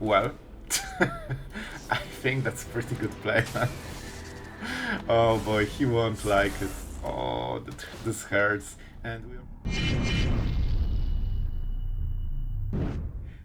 Well, I think that's a pretty good play, man. Oh boy, he won't like it. Oh, this hurts. And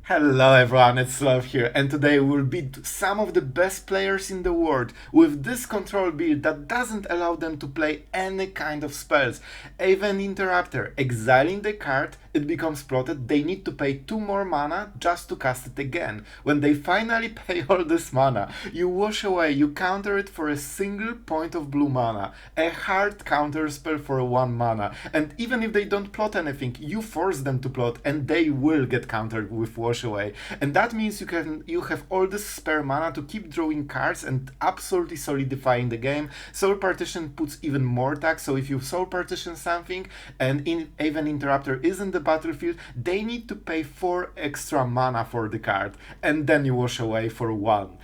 Hello everyone, it's Sloth here, and today we'll beat some of the best players in the world with this control build that doesn't allow them to play any kind of spells. Aven Interrupter, exiling the card, it becomes plotted they need to pay 2 more mana just to cast it again. When they finally pay all this mana, you wash away, you counter it for a single point of blue mana, a hard counter spell for 1 mana, and even if they don't plot anything, you force them to plot and they will get countered with wash away. And that means you have all this spare mana to keep drawing cards and absolutely solidifying the game. Soul Partition puts even more tax, so if you Soul Partition something and Aven Interrupter is in the battlefield, they need to pay 4 extra mana for the card, and then you wash away for 1.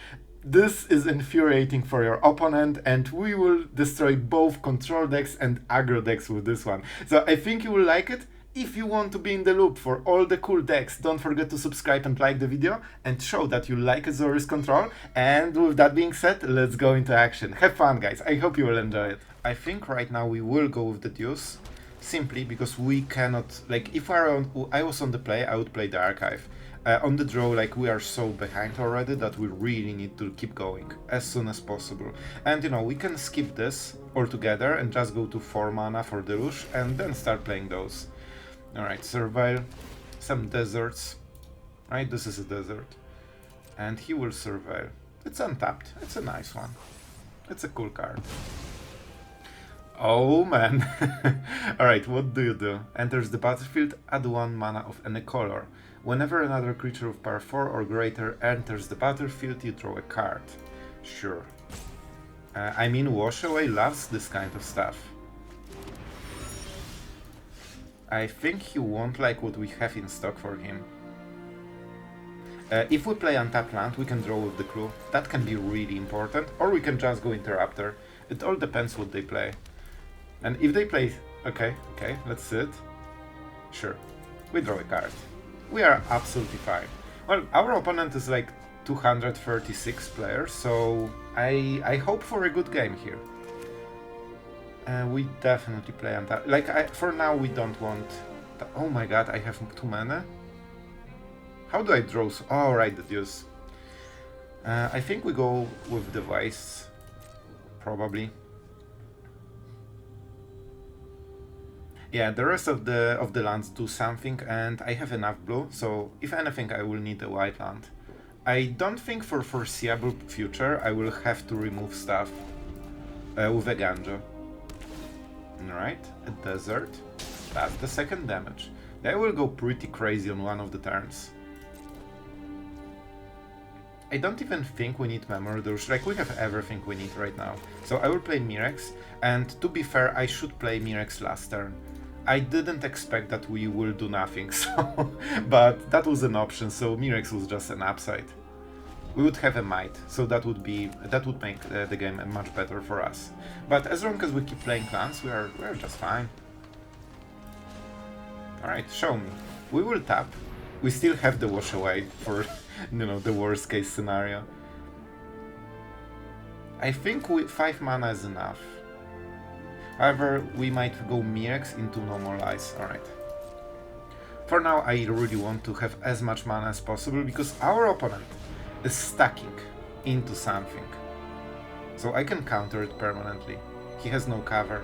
This is infuriating for your opponent, and we will destroy both control decks and aggro decks with this one. So I think you will like it. If you want to be in the loop for all the cool decks, don't forget to subscribe and like the video and show that you like Azorius control. And with that being said, let's go into action. Have fun, guys. I hope you will enjoy it. I think right now we will go with the Deduce, simply because we cannot, like, if I was on the play, I would play the Archive. On the draw, like, we are so behind already that we really need to keep going as soon as possible. And, you know, we can skip this altogether and just go to 4 mana for Deluge and then start playing those. Alright, Surveil, some deserts. Right, this is a desert. And he will Surveil. It's untapped, it's a nice one. It's a cool card. Oh man. Alright, what do you do? Enters the battlefield, add 1 mana of any color. Whenever another creature of power 4 or greater enters the battlefield, you draw a card. Sure. I mean, Wash Away loves this kind of stuff. I think he won't like what we have in stock for him. If we play untapped land, we can draw with the clue. That can be really important. Or we can just go Interrupter. It all depends what they play. And if they play... Okay, let's see it. Sure. We draw a card. We are absolutely fine. Well, our opponent is like 236 players, so I hope for a good game here. We definitely play untapped. Like, for now we don't want... Oh my god, I have too many? How do I draw? Oh, right, the Deduce. I think we go with the Wastes, probably. Yeah, the rest of the lands do something, and I have enough blue, so if anything I will need a white land. I don't think for foreseeable future I will have to remove stuff with a Ganjo. Alright, a desert. That's the second damage. They will go pretty crazy on one of the turns. I don't even think we need Memory Deluge, like we have everything we need right now. So I will play Mirex, and to be fair, I should play Mirex last turn. I didn't expect that we will do nothing, so but that was an option, so Mirex was just an upside. We would have a Might, so that would make the game much better for us. But as long as we keep playing clans, we're just fine. Alright, show me. We will tap. We still have the Wash Away for, you know, the worst case scenario. I think 5 mana is enough. However, we might go Mirex into No More Lies. Alright. For now, I really want to have as much mana as possible, because our opponent is stacking into something. So I can counter it permanently. He has no cover.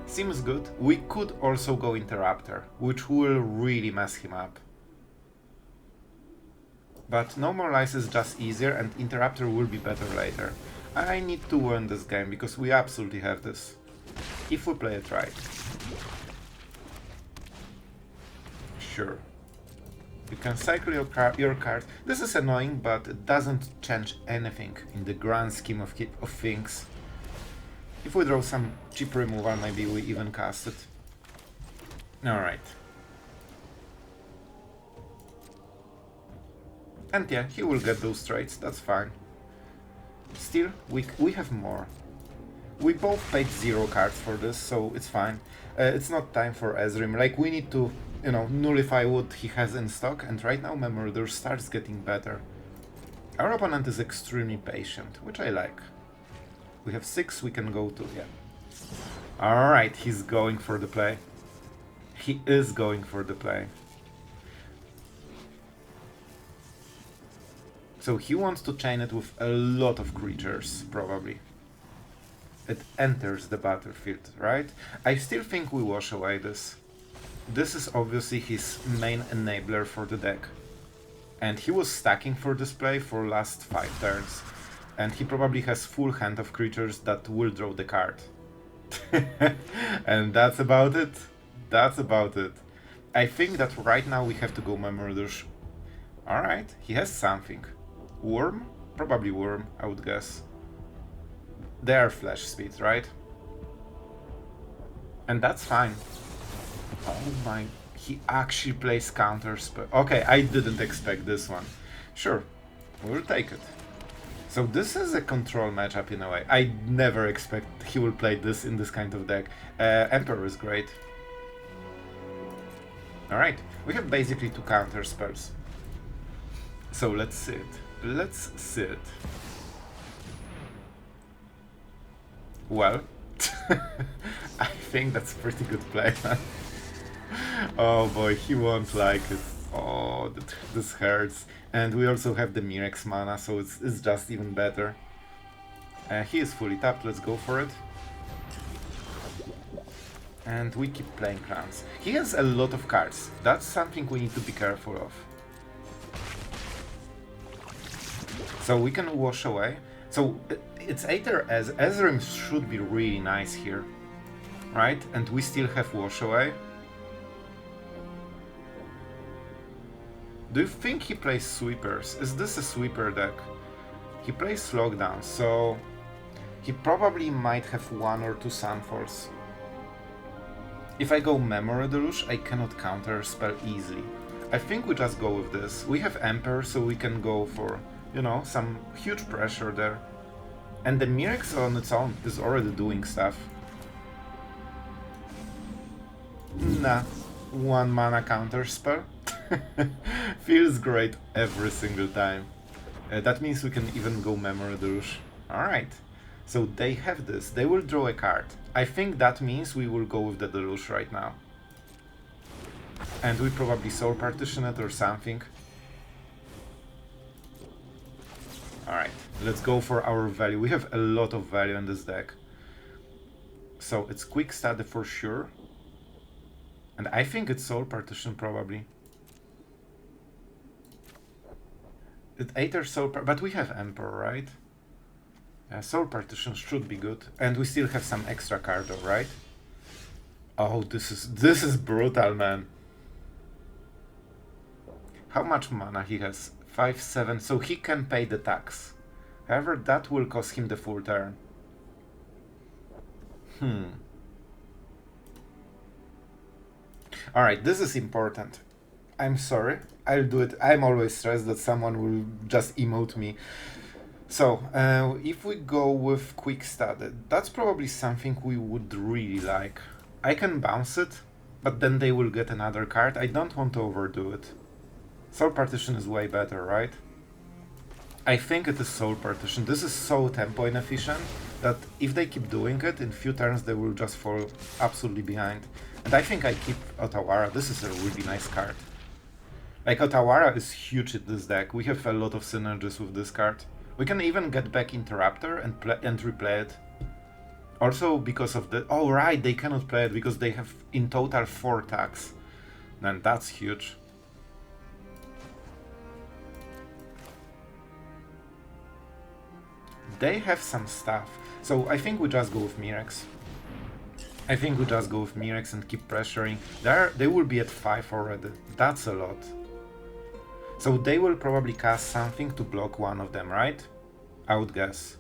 Seems good. We could also go Interrupter, which will really mess him up. But No More Lies is just easier, and Interrupter will be better later. I need to win this game, because we absolutely have this. If we play it right. Sure. You can cycle your card. This is annoying, but it doesn't change anything in the grand scheme of things. If we draw some cheap removal, maybe we even cast it. Alright. And yeah, he will get those traits, that's fine. Still, we have more. We both paid 0 cards for this, so it's fine. It's not time for Ezreal. Like, we need to you know, nullify what he has in stock, and right now Memory Deluge starts getting better. Our opponent is extremely patient, which I like. We have 6, we can go to, yeah. Alright, he's going for the play. He is going for the play. So he wants to chain it with a lot of creatures, probably. It enters the battlefield, right? I still think we wash away this. This is obviously his main enabler for the deck. And he was stacking for this play for last 5 turns. And he probably has full hand of creatures that will draw the card. And that's about it. That's about it. I think that right now we have to go Memory Deluge. Alright, he has something. Worm? Probably Worm, I would guess. They are flash speed, right? And that's fine. Oh my... He actually plays counter spell. Okay, I didn't expect this one. Sure, we'll take it. So this is a control matchup in a way. I never expect he will play this in this kind of deck. Emperor is great. Alright, we have basically 2 counter spells. So let's see it. Let's see it. Well, I think that's a pretty good play. Oh boy, he won't like it. Oh, this hurts. And we also have the Mirex mana, so it's just even better. He is fully tapped, let's go for it. And we keep playing clans. He has a lot of cards. That's something we need to be careful of. So we can wash away. So it's either as Ezreal should be really nice here, right? And we still have wash away. Do you think he plays sweepers? Is this a sweeper deck? He plays Lockdown, so he probably might have 1 or 2 Sunfalls. If I go Memory Deluge, I cannot counter spell easily. I think we just go with this. We have Emperor, so we can go for, you know, some huge pressure there. And the Mirex on its own is already doing stuff. Nah, 1 mana counter spell. Feels great every single time. That means we can even go Memory Deluge. Alright, so they have this. They will draw a card. I think that means we will go with the Deluge right now. And we probably Soul Partition it or something. Alright, let's go for our value. We have a lot of value in this deck. So it's Quick Study for sure. And I think it's Soul Partition probably. It Aether Soul but we have Emperor, right? Soul Partition should be good. And we still have some extra card though, right? Oh, this is brutal, man. How much mana he has? 5, 7, so he can pay the tax. However, that will cost him the full turn. Alright, this is important. I'm sorry, I'll do it. I'm always stressed that someone will just emote me. So, if we go with Quick Study, that's probably something we would really like. I can bounce it, but then they will get another card. I don't want to overdo it. Soul Partition is way better, right? I think it is Soul Partition. This is so tempo inefficient that if they keep doing it, in few turns they will just fall absolutely behind. And I think I keep Otawara. This is a really nice card. Like, Otawara is huge in this deck. We have a lot of synergies with this card. We can even get back Interrupter and replay it. Also because of the... Oh right, they cannot play it because they have in total 4 tags. And that's huge. They have some stuff. So I think we just go with Mirex. I think we just go with Mirex and keep pressuring. They will be at 5 already. That's a lot. So they will probably cast something to block one of them, right? I would guess.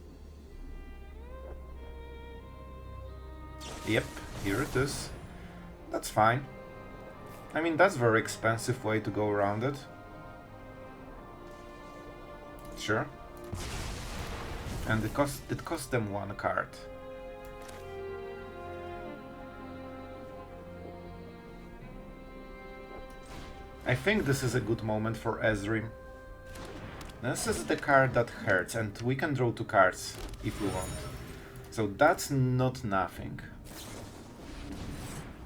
Yep, here it is. That's fine. I mean, that's a very expensive way to go around it. Sure. And it cost them 1 card. I think this is a good moment for Ezreal. This is the card that hurts, and we can draw 2 cards if we want. So that's not nothing.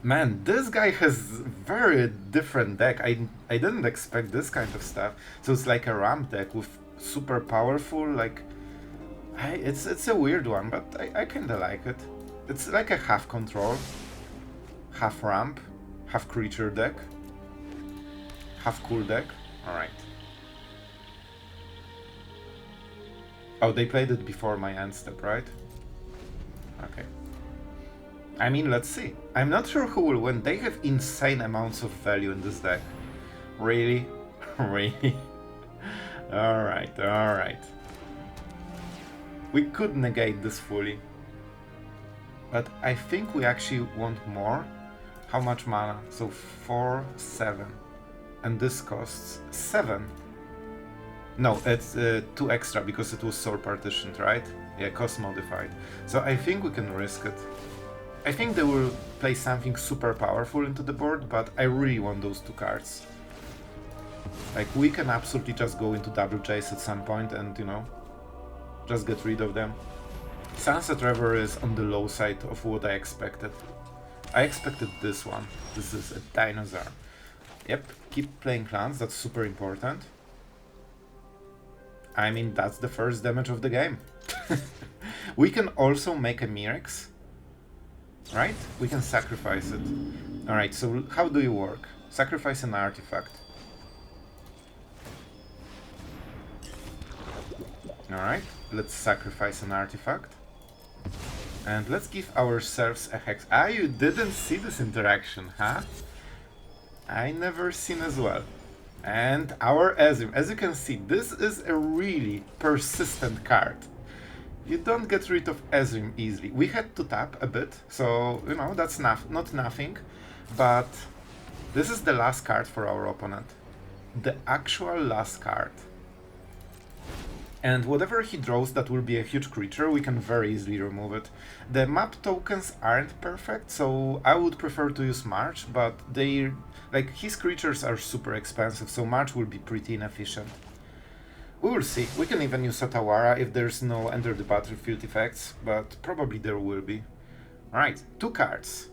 Man, this guy has very different deck. I didn't expect this kind of stuff. So it's like a ramp deck with super powerful, like... it's a weird one, but I kinda like it. It's like a half control, half ramp, half creature deck, half cool deck. Alright. Oh, they played it before my end step, right? Okay. I mean, let's see. I'm not sure who will win. They have insane amounts of value in this deck. Really? Really? Alright, alright. We could negate this fully. But I think we actually want more. How much mana? So 4, 7. And this costs 7. No, it's 2 extra because it was Soul Partitioned, right? Yeah, cost modified. So I think we can risk it. I think they will play something super powerful into the board, but I really want those 2 cards. Like, we can absolutely just go into double Jace at some point and, you know, just get rid of them. Sunset Reverie is on the low side of what I expected. I expected this one. This is a dinosaur. Yep, keep playing clans, that's super important. I mean, that's the first damage of the game. We can also make a Mirrex, right? We can sacrifice it. Alright, so how do you work? Sacrifice an artifact. Alright, let's sacrifice an artifact. And let's give ourselves a hex. Ah, you didn't see this interaction, huh? I never seen as well. And our Ezreal, as you can see, this is a really persistent card. You don't get rid of Ezreal easily. We had to tap a bit, so, you know, that's not nothing. But this is the last card for our opponent. The actual last card. And whatever he draws that will be a huge creature, we can very easily remove it. The map tokens aren't perfect, so I would prefer to use March, but they... like, his creatures are super expensive, so March will be pretty inefficient. We will see. We can even use Otawara if there's no enter the battlefield effects, but probably there will be. Alright, 2 cards.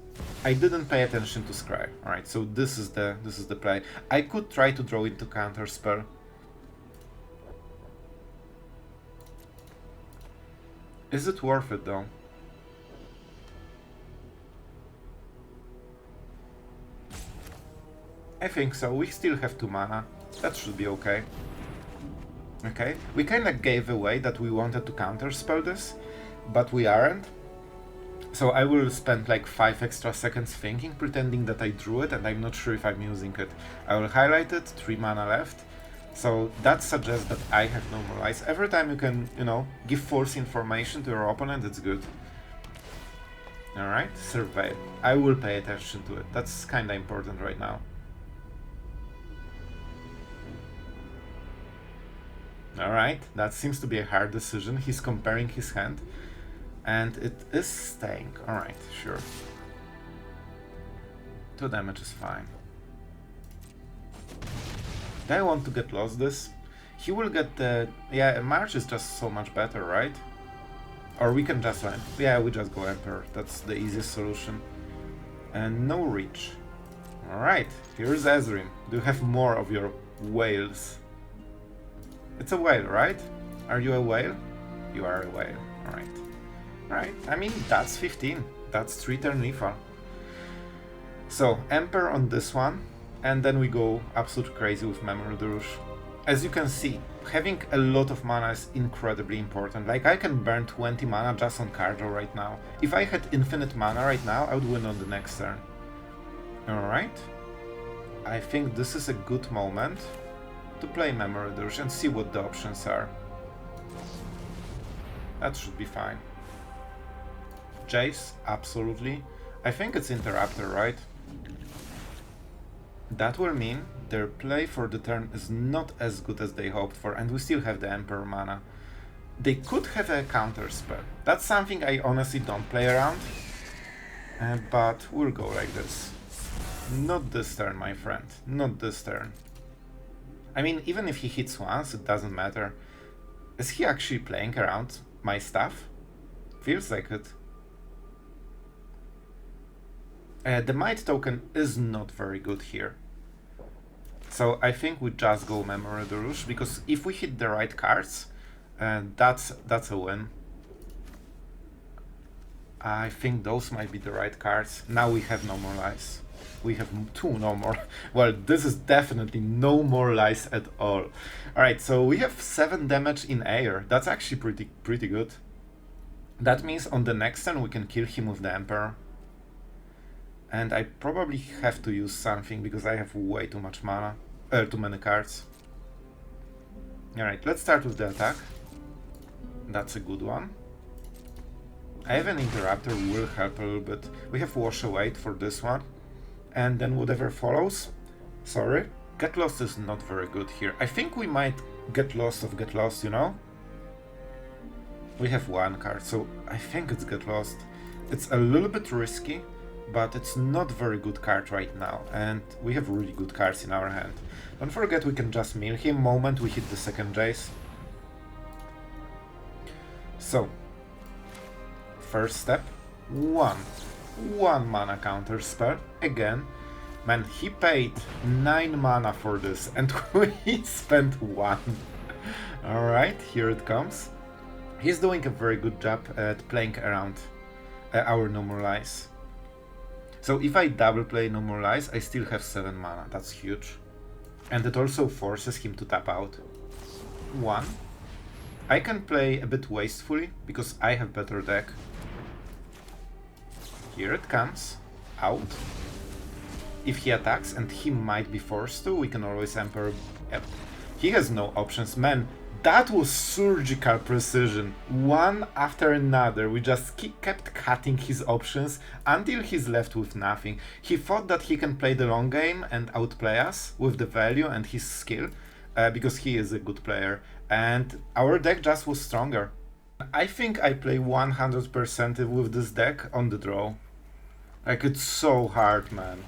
I didn't pay attention to Scry. Alright, so this is the play. I could try to draw into counter spell. Is it worth it though? I think so. We still have 2 mana. That should be okay. Okay, we kinda gave away that we wanted to counterspell this, but we aren't. So I will spend like 5 extra seconds thinking, pretending that I drew it, and I'm not sure if I'm using it. I will highlight it, 3 mana left. So that suggests that I have normalized. Every time you can, you know, give false information to your opponent, it's good. Alright, survey. I will pay attention to it. That's kinda important right now. Alright, that seems to be a hard decision. He's comparing his hand. And it is staying. Alright, sure. 2 damage is fine. Do I want to get lost this? He will get the... yeah, March is just so much better, right? Or we can just... yeah, we just go Emperor. That's the easiest solution. And no reach. Alright, here's Ezreal. Do you have more of your whales? It's a whale, right? Are you a whale? You are a whale. Alright. Alright, I mean, that's 15. That's 3 turn lethal. So, Emperor on this one. And then we go absolute crazy with Memory Deluge. As you can see, having a lot of mana is incredibly important. Like, I can burn 20 mana just on card draw right now. If I had infinite mana right now, I would win on the next turn. Alright. I think this is a good moment to play Memory Deluge and see what the options are. That should be fine. Jace, absolutely. I think it's Interrupter, right? That will mean their play for the turn is not as good as they hoped for, and we still have the Emperor mana. They could have a counter spell. That's something I honestly don't play around, but we'll go like this. Not this turn, my friend. Not this turn. I mean, even if he hits once, it doesn't matter. Is he actually playing around my stuff? Feels like it. The Might token is not very good here. So I think we just go Memory Deluge, because if we hit the right cards, that's a win. I think those might be the right cards. Now we have no more lies. We have 2 no more. Well, this is definitely no more lies at all. Alright, so we have 7 damage in air. That's actually pretty good. That means on the next turn we can kill him with the Emperor. And I probably have to use something because I have way too much mana. Too many cards. Alright, let's start with the attack. That's a good one. Aven Interrupter will help a little bit. We have Wash Away for this one. And then whatever follows. Sorry. Get Lost is not very good here. I think we might Get Lost, you know? We have 1 card, so I think it's Get Lost. It's a little bit risky, but it's not very good card right now. And we have really good cards in our hand. Don't forget we can just mill him moment we hit the second Jace. So, first step, 1 mana counter spell. Again, man, he paid 9 mana for this and we spent 1. Alright, here it comes. He's doing a very good job at playing around our No More Lies. So if I double play No More Lies, I still have 7 mana. That's huge. And it also forces him to tap out. 1. I can play a bit wastefully because I have better deck. Here it comes. Out. If he attacks, and he might be forced to, we can always Emperor. Yep. He has no options. Man, that was surgical precision. One after another. We just kept cutting his options until he's left with nothing. He thought that he can play the long game and outplay us with the value and his skill, because he is a good player. And our deck just was stronger. I think I play 100% with this deck on the draw. Like, it's so hard, man.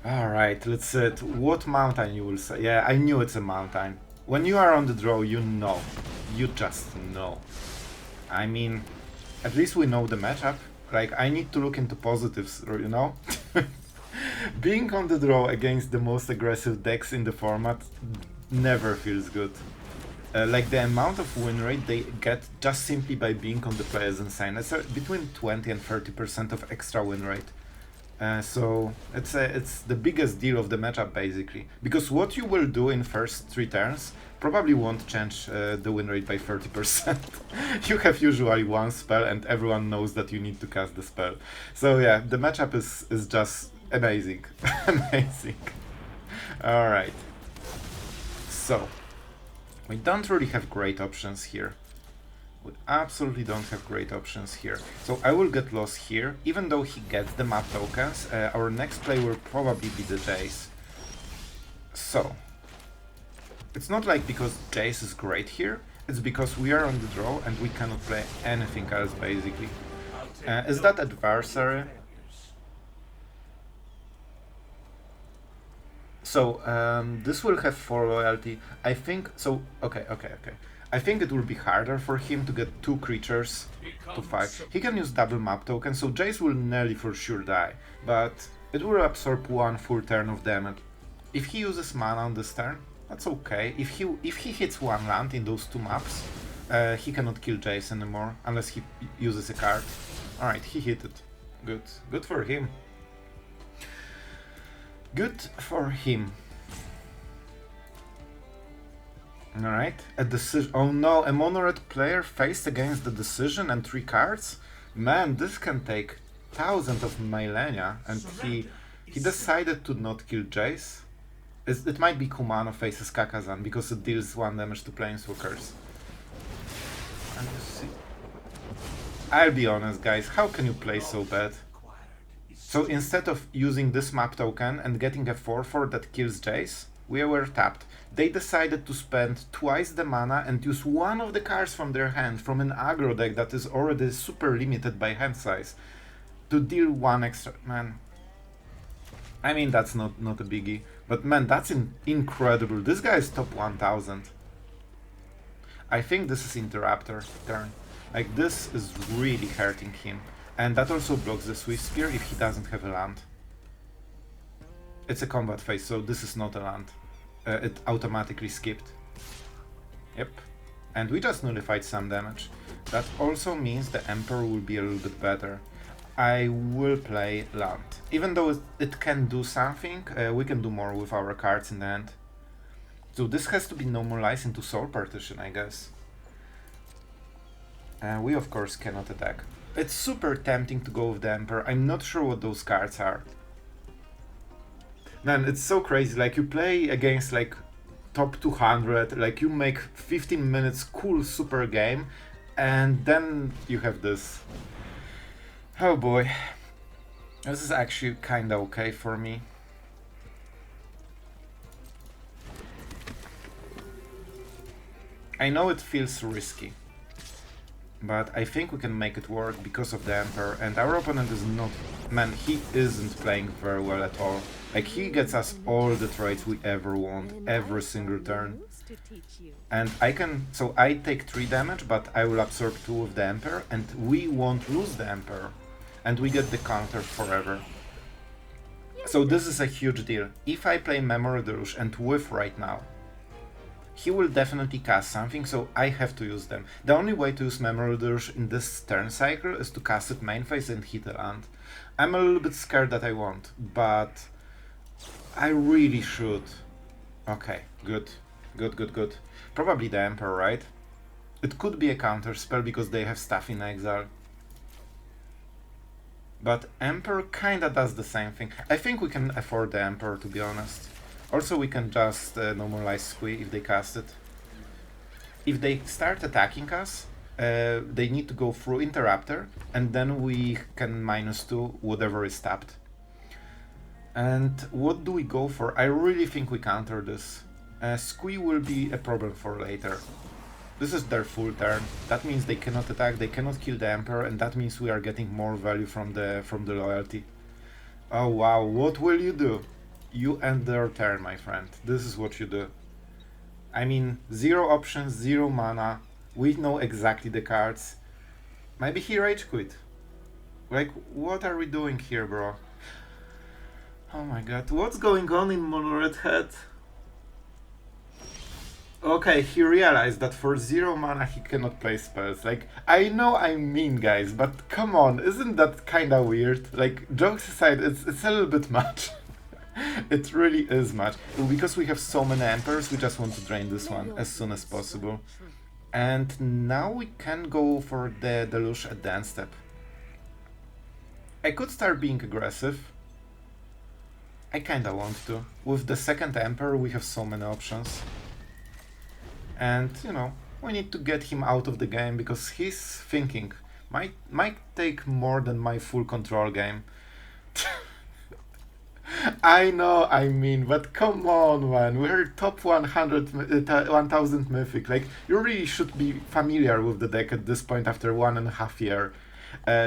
Alright, let's see it. What mountain you will say? Yeah, I knew it's a mountain. When you are on the draw, you know. You just know. I mean, at least we know the matchup. Like, I need to look into positives, you know? Being on the draw against the most aggressive decks in the format never feels good. Like, the amount of win rate they get just simply by being on the play is insane. It's between 20 and 30% of extra win rate. So it's the biggest deal of the matchup, basically. Because what you will do in first 3 turns probably won't change the win rate by 30%. You have usually 1 spell and everyone knows that you need to cast the spell. So yeah, the matchup is just amazing. Amazing. Alright. So, we don't really have great options here. We absolutely don't have great options here. So I will get lost here. Even though he gets the map tokens, our next play will probably be the Jace. So, it's not like because Jace is great here, it's because we are on the draw and we cannot play anything else, basically. Is that adversary? So, this will have 4 loyalty. I think, so, okay. I think it will be harder for him to get 2 creatures to fight. He can use double map token, so Jace will nearly for sure die, but it will absorb 1 full turn of damage. If he uses mana on this turn, that's okay. If he hits 1 land in those 2 maps, he cannot kill Jace anymore, unless he uses a card. Alright, he hit it. Good. Good for him. Good for him. Alright, a decision. Oh no, a mono-red player faced against the decision and 3 cards? Man, this can take thousands of millennia, and he decided to not kill Jace. It might be Kumano faces Kakazan, because it deals 1 damage to planeswalkers. And you see... I'll be honest, guys, how can you play so bad? So instead of using this map token and getting a 4/4 that kills Jace, we were tapped. They decided to spend twice the mana and use 1 of the cards from their hand, from an aggro deck that is already super limited by hand size, to deal 1 extra. Man, I mean, that's not a biggie. But man, that's incredible. This guy is top 1000. I think this is Interrupter turn. Like, this is really hurting him. And that also blocks the Swift Spear if he doesn't have a land. It's a combat phase, so this is not a land. It automatically skipped. Yep. And we just nullified some damage. That also means the Emperor will be a little bit better. I will play land. Even though it can do something, we can do more with our cards in the end. So this has to be normalized into Soul Partition, I guess. We of course cannot attack. It's super tempting to go with the Emperor. I'm not sure what those cards are. Man, it's so crazy. Like, you play against like top 200, like you make 15 minutes cool super game, and then you have this. Oh boy. This is actually kinda okay for me. I know it feels risky, but I think we can make it work because of the Emperor, and our opponent is not... Man, he isn't playing very well at all. Like, he gets us all the trades we ever want, every single turn. And I can... So I take 3 damage, but I will absorb 2 with the Emperor, and we won't lose the Emperor. And we get the counter forever. So this is a huge deal. If I play Memory Deluge and whiff right now, he will definitely cast something, so I have to use them. The only way to use Memory Deluge in this turn cycle is to cast it main phase and hit a land. I'm a little bit scared that I won't, but I really should. Okay, good. Good. Probably the Emperor, right? It could be a counter spell because they have stuff in exile. But Emperor kinda does the same thing. I think we can afford the Emperor, to be honest. Also, we can just normalize Squee if they cast it. If they start attacking us, they need to go through Interrupter, and then we can -2 whatever is tapped. And what do we go for? I really think we counter this. Squee will be a problem for later. This is their full turn. That means they cannot attack, they cannot kill the Emperor, and that means we are getting more value from the loyalty. Oh wow, what will you do? You end their turn, my friend. This is what you do. I mean, 0 options, 0 mana. We know exactly the cards. Maybe he rage quit. Like, what are we doing here, bro? Oh my god, what's going on in Mono Red Head? Okay, he realized that for 0 mana he cannot play spells. Like, I know I'm mean, guys, but come on, isn't that kinda weird? Like, jokes aside, it's a little bit much. It really is much. Because we have so many Emperors, we just want to drain this one as soon as possible. And now we can go for the Deluge at the end step. I could start being aggressive. I kinda want to. With the second Emperor we have so many options. And, you know, we need to get him out of the game because his thinking might take more than my full control game. I know, I mean, but come on, man, we're top 1000 Mythic. Like, you really should be familiar with the deck at this point after 1.5 years.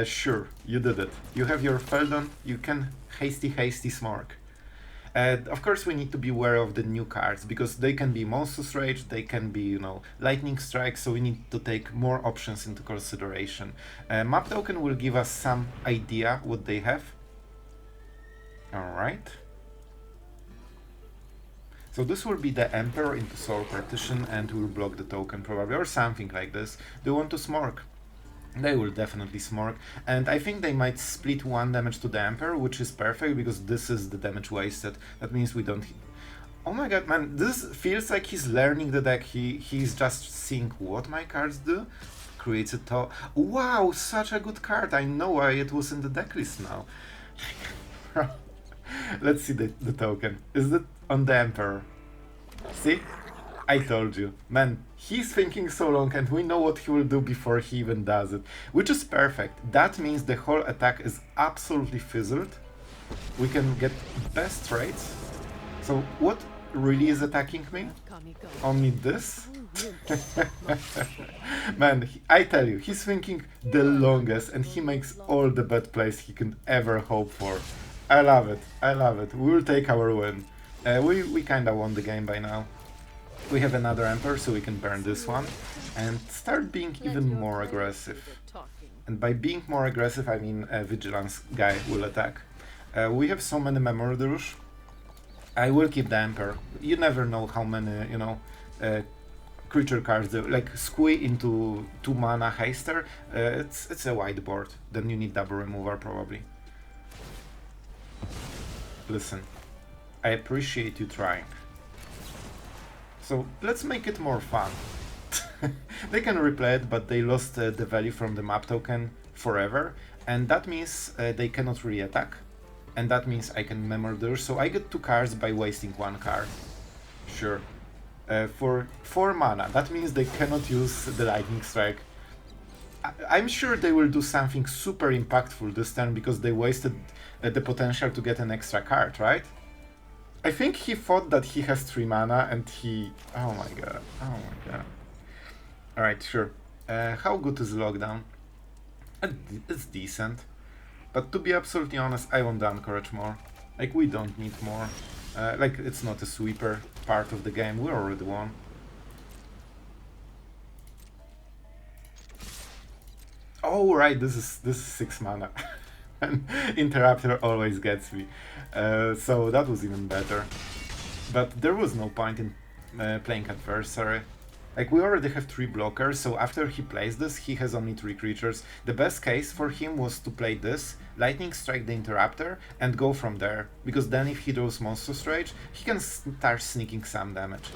Sure, you did it. You have your Feldon, you can hasty smark. Of course, we need to be aware of the new cards, because they can be Monstrous Rage, they can be, you know, Lightning Strike, so we need to take more options into consideration. Map Token will give us some idea what they have. Alright. So this will be the Emperor into Soul Partition, and we'll block the token probably, or something like this. They want to Smork. They will definitely Smork, and I think they might split 1 damage to the Emperor, which is perfect, because this is the damage wasted. That means we don't... Oh my god, man, this feels like he's learning the deck. He's just seeing what my cards do. Creates a top... Wow, such a good card. I know why it was in the deck list now. Let's see the token. Is it on the Emperor? See? I told you. Man, he's thinking so long, and we know what he will do before he even does it. Which is perfect. That means the whole attack is absolutely fizzled. We can get best trades. So what really is attacking me? Only this? Man, I tell you, he's thinking the longest, and he makes all the bad plays he can ever hope for. I love it. I love it. We will take our win. We kinda won the game by now. We have another Emperor, so we can burn this one and start being even more aggressive. And by being more aggressive, I mean a Vigilance guy will attack. We have so many Memory Deluge. I will keep the Emperor. You never know how many, creature cards do. Like Squee into 2 mana Haster, it's a whiteboard. Then you need double removal probably. Listen, I appreciate you trying. So let's make it more fun. They can replay it, but they lost the value from the map token forever, and that means they cannot re-attack, and that means I can Memory Deluge, so I get 2 cards by wasting 1 card. Sure. For 4 mana, that means they cannot use the Lightning Strike. I'm sure they will do something super impactful this turn because they wasted the potential to get an extra card, right? I think he thought that he has 3 mana and he... Oh my god, oh my god. Alright, sure. How good is Lockdown? It's decent. But to be absolutely honest, I want the Anchorage more. Like, we don't need more. Like, it's not a sweeper part of the game, we already won. Oh right, this is 6 mana. And Interrupter always gets me. So that was even better. But there was no point in playing Adversary. Like, we already have 3 blockers, so after he plays this, he has only 3 creatures. The best case for him was to play this, Lightning Strike the Interrupter, and go from there. Because then if he draws Monstrous Rage, he can start sneaking some damage.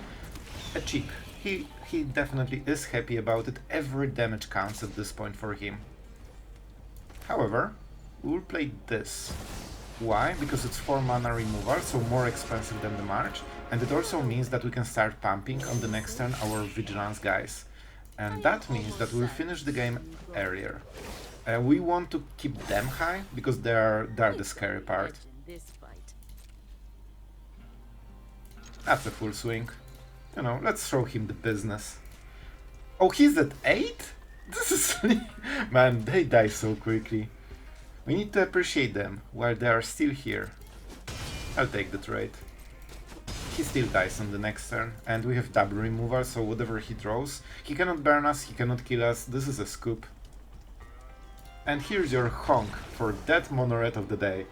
A cheek. He definitely is happy about it. Every damage counts at this point for him. However, we will play this. Why? Because it's 4 mana removal, so more expensive than the March, and it also means that we can start pumping on the next turn our Vigilance guys. And that means that we'll finish the game earlier. We want to keep them high, because they're the scary part. That's a full swing. You know, let's show him the business. Oh, he's at 8? This is... Man, they die so quickly. We need to appreciate them while they are still here. I'll take the trade. He still dies on the next turn, and we have double removal, so whatever he draws, he cannot burn us, he cannot kill us, this is a scoop. And here's your honk for that monoret of the day.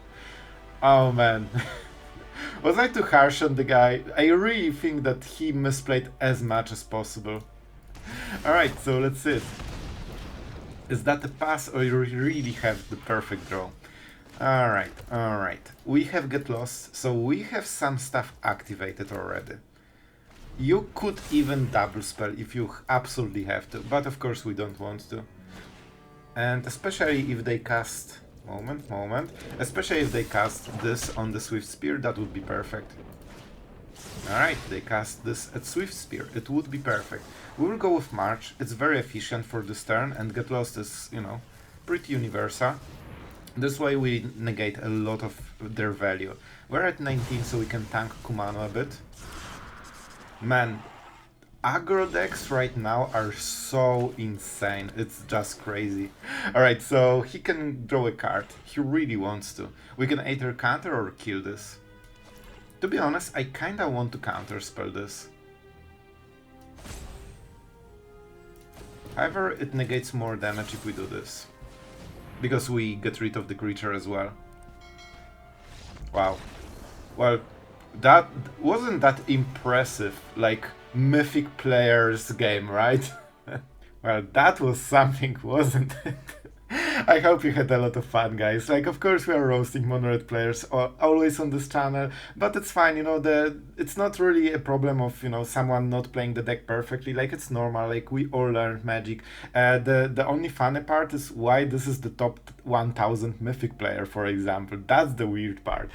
Oh man. Was I too harsh on the guy? I really think that he misplayed as much as possible. Alright, so let's see it. Is that a pass, or you really have the perfect draw? Alright. We have Get Lost, so we have some stuff activated already. You could even double spell if you absolutely have to, but of course we don't want to. And especially if they cast... Moment. Especially if they cast this on the Swift Spear, that would be perfect. Alright, they cast this at Swift Spear, it would be perfect. We will go with March, it's very efficient for this turn, and Get Lost is, you know, pretty universal. This way we negate a lot of their value. We're at 19, so we can tank Kumano a bit. Man, aggro decks right now are so insane, it's just crazy. Alright, so he can draw a card, he really wants to. We can either counter or kill this. To be honest, I kinda want to counterspell this. However, it negates more damage if we do this. Because we get rid of the creature as well. Wow. Well, that wasn't that impressive, like Mythic players game, right? Well, that was something, wasn't it? I hope you had a lot of fun, guys. Like, of course we are roasting mono-red players always on this channel, but it's fine, you know, it's not really a problem of, you know, someone not playing the deck perfectly. Like, it's normal, like, we all learned Magic. The only funny part is why this is the top 1000 Mythic player, for example. That's the weird part.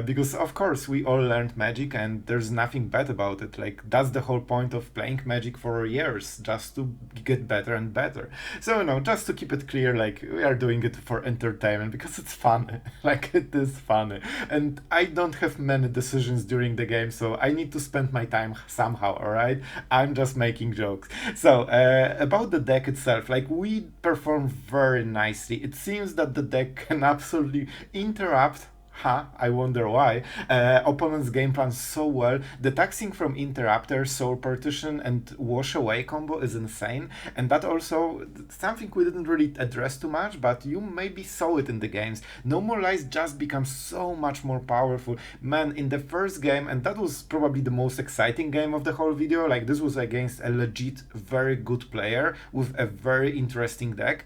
Because, of course, we all learned Magic and there's nothing bad about it. Like, that's the whole point of playing Magic for years, just to get better and better. So, you know, just to keep it clear, like, we are doing it for entertainment because it's fun. Like, it is fun. And I don't have many decisions during the game, so I need to spend my time somehow, alright? I'm just making jokes. So, about the deck itself, like, we perform very nicely. It seems that the deck can absolutely interrupt I wonder why. Opponent's game plan so well. The taxing from Interrupter, Soul Partition, and Wash Away combo is insane. And that also something we didn't really address too much, but you maybe saw it in the games. No More Lies just becomes so much more powerful. Man, in the first game, and that was probably the most exciting game of the whole video, like this was against a legit, very good player with a very interesting deck,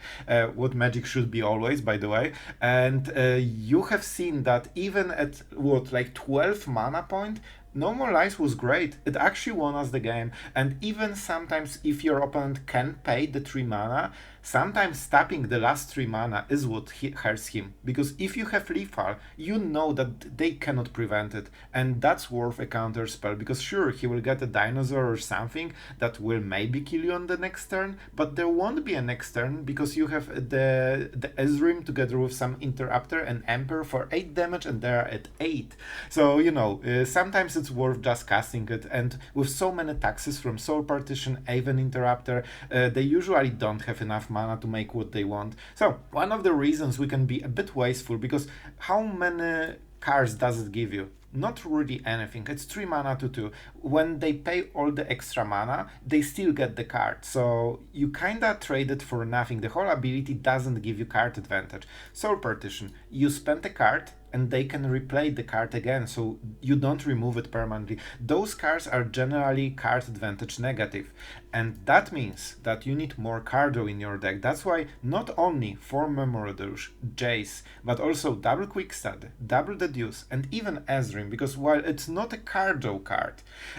what Magic should be always, by the way. And you have seen that even at what, like 12 mana point, No More Lies was great. It actually won us the game. And even sometimes if your opponent can pay the 3 mana, sometimes tapping the last 3 mana is what hurts him. Because if you have lethal, you know that they cannot prevent it. And that's worth a counter spell. Because sure, he will get a dinosaur or something that will maybe kill you on the next turn, but there won't be a next turn because you have the Ezreal together with some Interrupter and Emperor for 8 damage and they're at 8. So, you know, sometimes it's worth just casting it, and with so many taxes from Soul Partition, Aven Interrupter, they usually don't have enough mana to make what they want. So one of the reasons we can be a bit wasteful, because how many cards does it give you? Not really anything. It's 3 mana to 2. When they pay all the extra mana, they still get the card. So you kinda trade it for nothing. The whole ability doesn't give you card advantage. Soul Partition, you spend a card and they can replay the card again, so you don't remove it permanently. Those cards are generally card advantage negative, and that means that you need more cardo in your deck. That's why not only for Memory Deluge, Jace, but also double Quick Study, double Deduce, and even Ezreal, because while it's not a cardo card,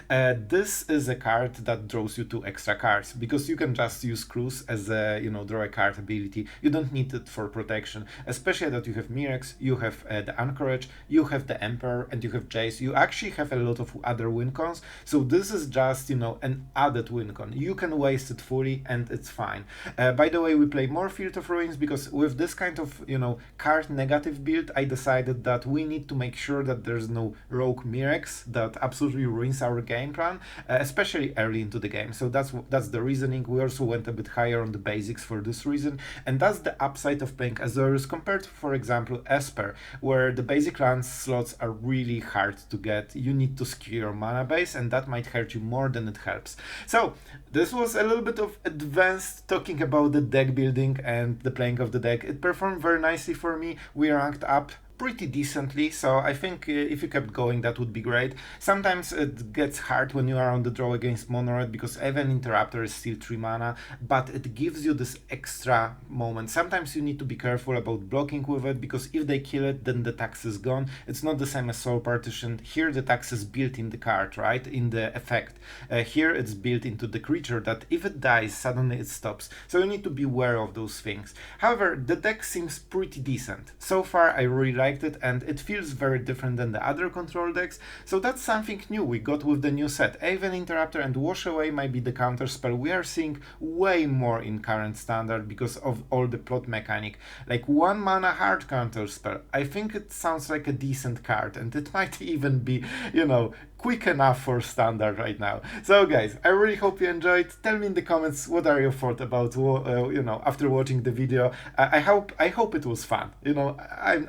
this is a card that draws you 2 extra cards, because you can just use Cruise as a, you know, draw a card ability. You don't need it for protection, especially that you have Mirex, you have the Anchorage, you have the Emperor, and you have Jace. You actually have a lot of other win cons, so this is just, you know, an added win con. You can waste it fully and it's fine. By the way, we play more Field of Ruins because with this kind of, you know, card negative build, I decided that we need to make sure that there's no rogue Mirex that absolutely ruins our game plan, especially early into the game. So that's the reasoning. We also went a bit higher on the basics for this reason, and that's the upside of playing Azorius compared to, for example, Esper, where the basic land slots are really hard to get. You need to skew your mana base, and that might hurt you more than it helps. So this was a little bit of advanced talking about the deck building and the playing of the deck. It performed very nicely for me. We ranked up pretty decently, so I think if you kept going, that would be great. Sometimes it gets hard when you are on the draw against Mono Red, because Aven Interrupter is still 3 mana, but it gives you this extra moment. Sometimes you need to be careful about blocking with it, because if they kill it, then the tax is gone. It's not the same as Soul Partition. Here the tax is built in the card, right? In the effect. Here it's built into the creature, that if it dies, suddenly it stops. So you need to be aware of those things. However, the deck seems pretty decent. So far, I really liked it, and it feels very different than the other control decks, so that's something new we got with the new set. Aven Interrupter and Wash Away might be the counter spell we are seeing way more in current standard because of all the plot mechanic. Like 1 mana hard counter spell, I think it sounds like a decent card, and it might even be, you know, quick enough for standard right now. So guys, I really hope you enjoyed. Tell me in the comments what are your thoughts about, you know, after watching the video. I hope it was fun. You know,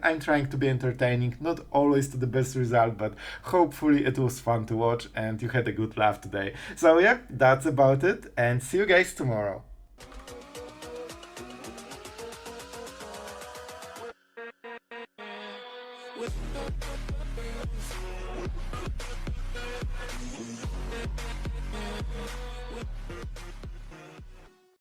I'm trying to be entertaining, not always to the best result, but hopefully it was fun to watch and you had a good laugh today. So yeah, that's about it, and see you guys tomorrow.